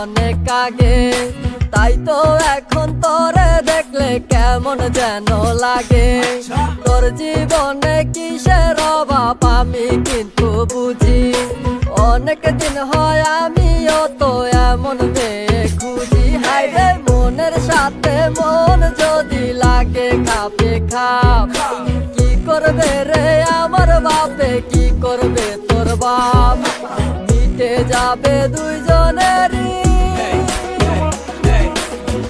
অনেক আগে, তাই তো এখন তোরে দেখলে কেমন যেন লাগে। তোর জীবনে কিসের অভাব আমি কিন্তু বুঝি, অনেক দিন হয় আমিও তো এমন মেয়ে খুঁজি। হাইরে মনের সাথে মন যদি লাগে খাপে খাপ, কি করবে রে আমার বাপে, কি করবে তোর বাপ? মিটে যাবে দুইজনেরই,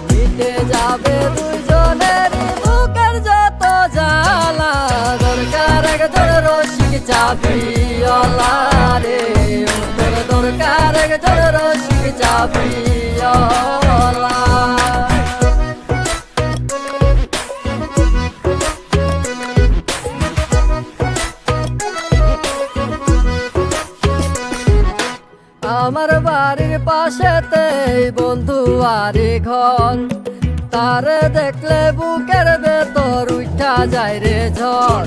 মিটে যাবে দুইজনেরই বুকের যত জ্বালা। দরকার একজন রসিক চাবিওয়ালা রে, তোর দরকার একজন রসিক চাবিওয়ালা। আমার বাড়ির পাশেতে বন্ধু আরে ঘর, তারে দেখলে বুকের ভেতর উঠা যায় রে ঝড়।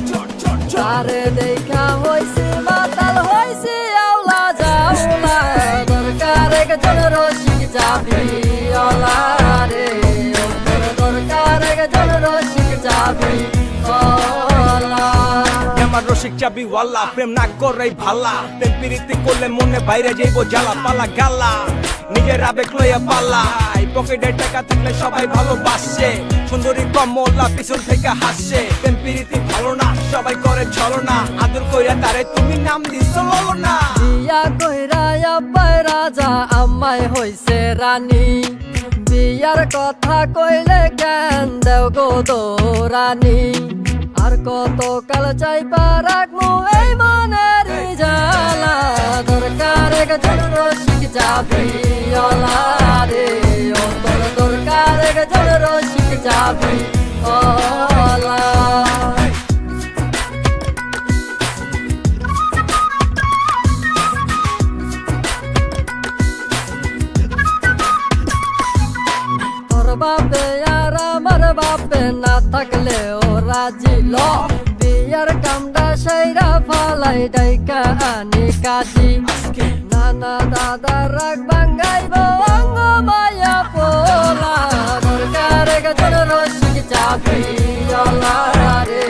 তারে দেখা হইছি মাতাল হইছি আওলা জাওলা। দরকার একজন রসিক চাবিওয়ালা রে, দরকার একজন রসিক চাবিওয়ালা। আমার রসিক চাবিওয়ালা প্রেম না করাই ভালা, প্রেম প্রীতি করলে মনে বাইরে যাইব জ্বালা পালা গালা। নিজের আবেগ লইয়া পালা, পকেটে টাকা থাকলে সবাই ভালোবাসে, সুন্দরী কমলা পিছন থেকে হাসে। প্রেম প্রীতি ভালো না, সবাই করে ছলনা, আদর কইরা তারে তুমি নাম দিছো ললনা। বিয়া কইরা আব্বাই রাজা আম্মাই হইছে রানী, বিয়ার কথা কইলে কেন দেও গো দৌরানি। আর কত কাল চাইবা রাখমু এই মনের জ্বালা। দরকার একজন রসিক চাবিওয়ালা রে, তোর দরকার একজন রসিক চাবিওয়ালা। তোর বাপে আর আমার বাপে না থাকলে ও রাজি ল, বিয়ার কামটা সেইরা ফালাই ডাইকা আনি কাজি। নানা দাদা রাগ ভাঙ্গাইব অঙ্গ মায়া পোলা। দরকার একজন রসিক চাবিওয়ালা রে,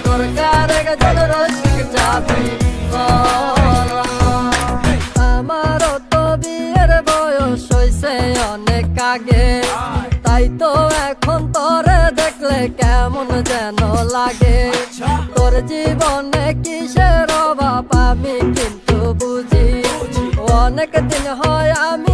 দরকার একজন রসিক চাবিওয়ালা। আমারও তো বিয়ের বয়স হইছে অনেক আগে, তাই তো এখন তোরে দেখলে কেমন যেন লাগে। তোর জীবনে কিসের অভাব আমি কিন্তু বুঝি, অনেক দিন হয় আমি